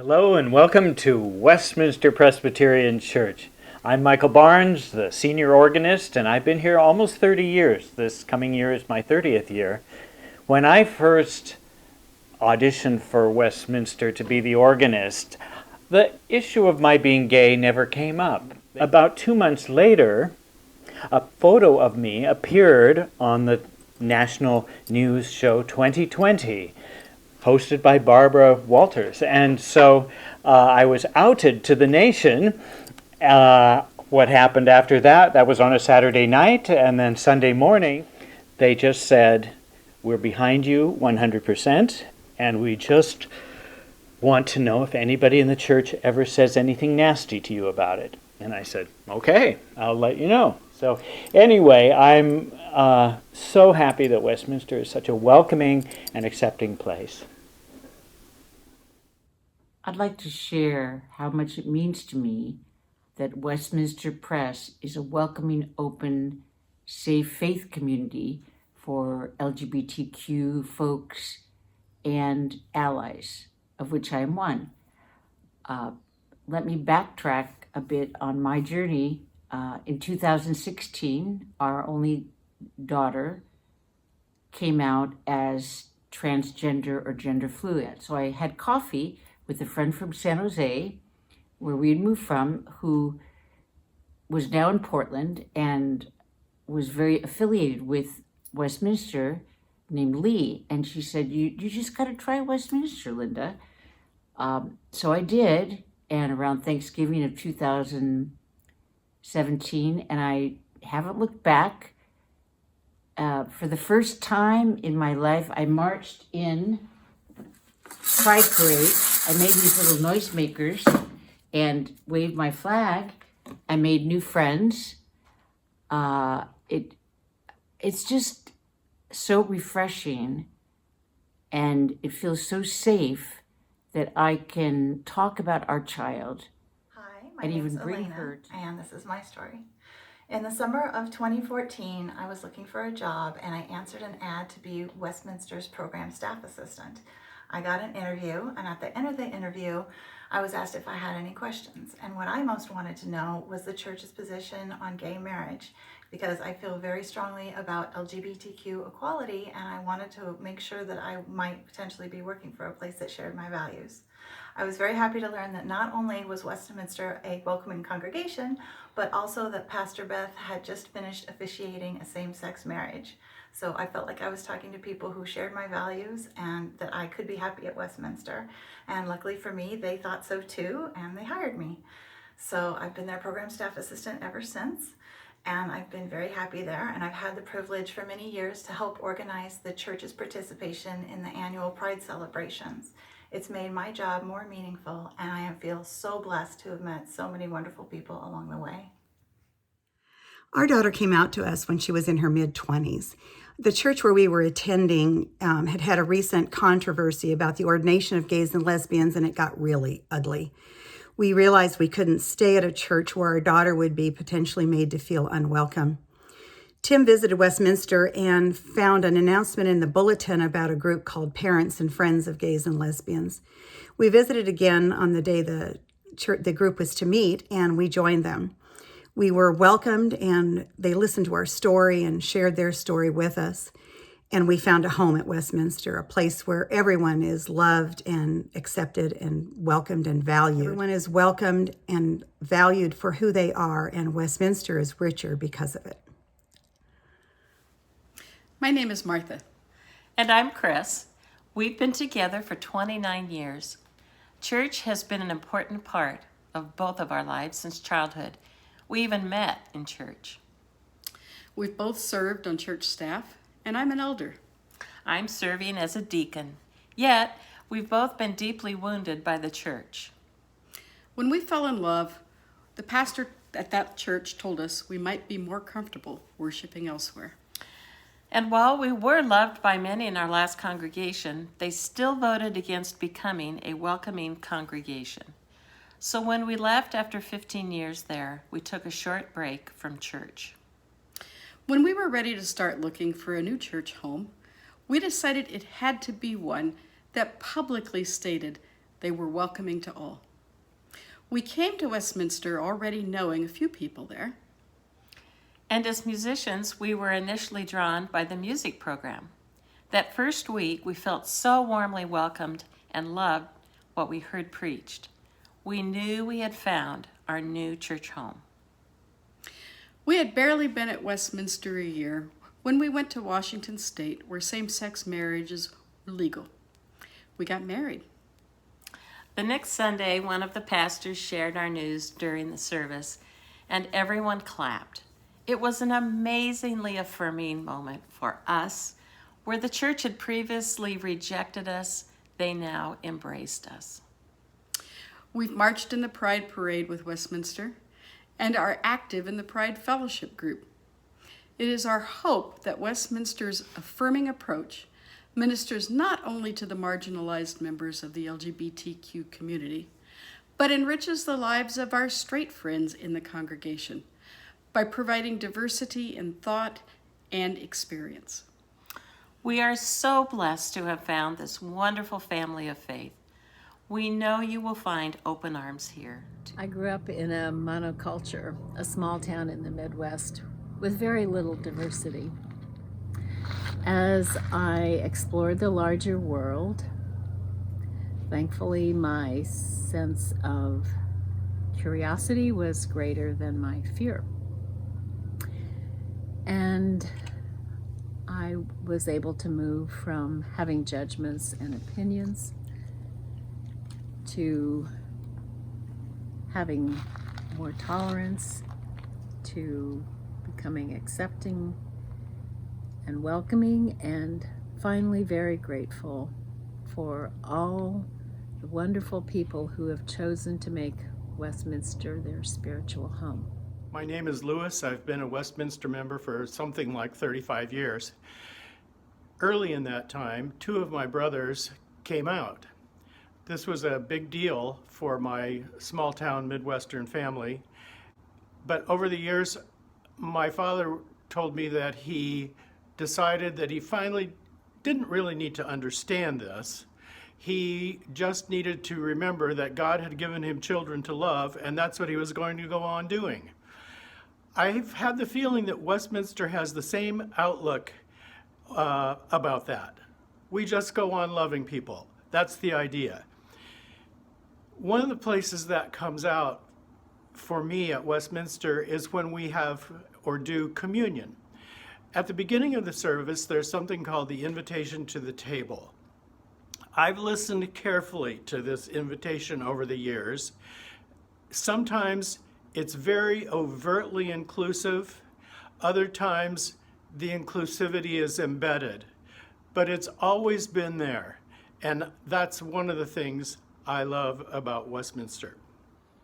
Hello and welcome to Westminster Presbyterian Church. I'm Michael Barnes, the senior organist, and I've been here almost 30 years. This coming year is my 30th year. When I first auditioned for Westminster to be the organist, the issue of my being gay never came up. About 2 months later, a photo of me appeared on the national news show 2020, hosted by Barbara Walters. And so I was outed to the nation. What happened after that? That was on a Saturday night, and then Sunday morning, they just said, "We're behind you 100%, and we just want to know if anybody in the church ever says anything nasty to you about it." And I said, "Okay, I'll let you know." So anyway, I'm so happy that Westminster is such a welcoming and accepting place. I'd like to share how much it means to me that Westminster Press is a welcoming, open, safe faith community for LGBTQ folks and allies, of which I am one. Let me backtrack a bit on my journey. In 2016, our only daughter came out as transgender or gender fluid. So I had coffee with a friend from San Jose, where we had moved from, who was now in Portland and was very affiliated with Westminster, named Lee. And she said, you just got to try Westminster, Linda. So I did, and around Thanksgiving of 2017, and I haven't looked back. For the first time in my life, I marched in Pride Parade. I made these little noisemakers and waved my flag. I made new friends. It's just so refreshing, and it feels so safe that I can talk about our child. Hi, my name is Elena, and this is my story. In the summer of 2014, I was looking for a job, and I answered an ad to be Westminster's program staff assistant. I got an interview, and at the end of the interview, I was asked if I had any questions. And what I most wanted to know was the church's position on gay marriage, because I feel very strongly about LGBTQ equality, and I wanted to make sure that I might potentially be working for a place that shared my values. I was very happy to learn that not only was Westminster a welcoming congregation, but also that Pastor Beth had just finished officiating a same-sex marriage. So I felt like I was talking to people who shared my values and that I could be happy at Westminster. And luckily for me, they thought so too, and they hired me. So I've been their program staff assistant ever since, and I've been very happy there. And I've had the privilege for many years to help organize the church's participation in the annual Pride celebrations. It's made my job more meaningful, and I feel so blessed to have met so many wonderful people along the way. Our daughter came out to us when she was in her mid-20s. The church where we were attending had had a recent controversy about the ordination of gays and lesbians, and it got really ugly. We realized we couldn't stay at a church where our daughter would be potentially made to feel unwelcome. Tim visited Westminster and found an announcement in the bulletin about a group called Parents and Friends of Gays and Lesbians. We visited again on the day the group was to meet, and we joined them. We were welcomed, and they listened to our story and shared their story with us. And we found a home at Westminster, a place where everyone is loved and accepted and welcomed and valued. Everyone is welcomed and valued for who they are, and Westminster is richer because of it. My name is Martha. And I'm Chris. We've been together for 29 years. Church has been an important part of both of our lives since childhood. We even met in church. We've both served on church staff, and I'm an elder. I'm serving as a deacon. Yet, we've both been deeply wounded by the church. When we fell in love, the pastor at that church told us we might be more comfortable worshiping elsewhere. And while we were loved by many in our last congregation, they still voted against becoming a welcoming congregation. So when we left after 15 years there, we took a short break from church. When we were ready to start looking for a new church home, we decided it had to be one that publicly stated They were welcoming to all. We came to Westminster already knowing a few people there. And as musicians, we were initially drawn by the music program. That first week, we felt so warmly welcomed and loved what we heard preached. We knew we had found our new church home. We had barely been at Westminster a year when we went to Washington State, where same-sex marriages were legal. We got married. The next Sunday, one of the pastors shared our news during the service, and everyone clapped. It was an amazingly affirming moment for us. Where the church had previously rejected us, they now embraced us. We've marched in the Pride Parade with Westminster and are active in the Pride Fellowship Group. It is our hope that Westminster's affirming approach ministers not only to the marginalized members of the LGBTQ community, but enriches the lives of our straight friends in the congregation by providing diversity in thought and experience. We are so blessed to have found this wonderful family of faith. We know you will find open arms here. I grew up in a monoculture, a small town in the Midwest with very little diversity. As I explored the larger world, thankfully my sense of curiosity was greater than my fear. And I was able to move from having judgments and opinions to having more tolerance, to becoming accepting and welcoming, and finally very grateful for all the wonderful people who have chosen to make Westminster their spiritual home. My name is Lewis. I've been a Westminster member for something like 35 years. Early in that time, 2 of my brothers came out. This was a big deal for my small town Midwestern family. But over the years, my father told me that he decided that he finally didn't really need to understand this. He just needed to remember that God had given him children to love, and that's what he was going to go on doing. I've had the feeling that Westminster has the same outlook about that. We just go on loving people. That's the idea. One of the places that comes out for me at Westminster is when we have or do communion. At the beginning of the service, there's something called the invitation to the table. I've listened carefully to this invitation over the years. Sometimes it's very overtly inclusive. Other times the inclusivity is embedded, but it's always been there. And that's one of the things I love about Westminster.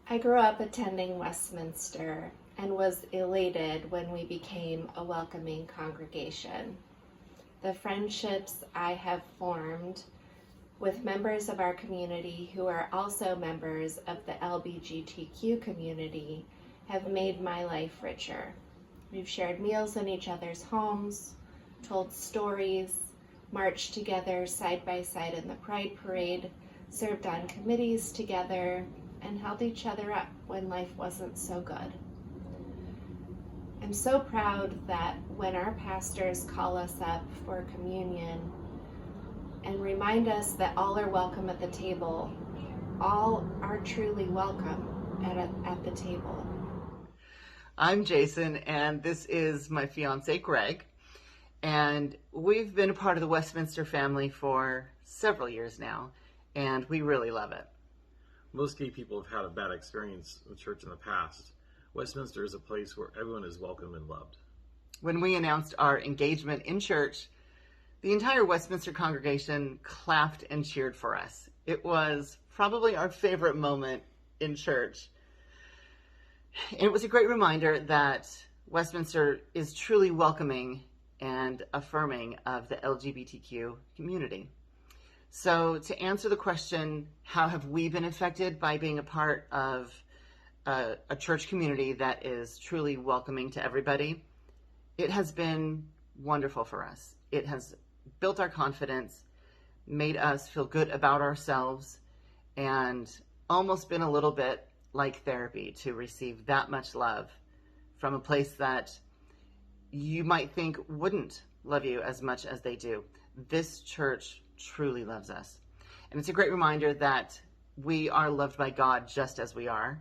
I grew up attending Westminster and was elated when we became a welcoming congregation. The friendships I have formed with members of our community who are also members of the LGBTQ community have made my life richer. We've shared meals in each other's homes, told stories, marched together side by side in the Pride Parade, served on committees together, and held each other up when life wasn't so good. I'm so proud that when our pastors call us up for communion and remind us that all are welcome at the table, all are truly welcome at the table. I'm Jason, and this is my fiance, Greg, and we've been a part of the Westminster family for several years now, and we really love it. Most gay people have had a bad experience with church in the past. Westminster is a place where everyone is welcome and loved. When we announced our engagement in church, the entire Westminster congregation clapped and cheered for us. It was probably our favorite moment in church. It was a great reminder that Westminster is truly welcoming and affirming of the LGBTQ community. So to answer the question, how have we been affected by being a part of a church community that is truly welcoming to everybody? It has been wonderful for us. It has built our confidence, made us feel good about ourselves, and almost been a little bit like therapy to receive that much love from a place that you might think wouldn't love you as much as they do. This church truly loves us. And it's a great reminder that we are loved by God just as we are.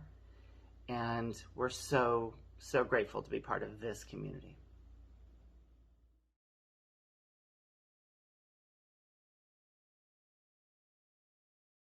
And we're so, so grateful to be part of this community.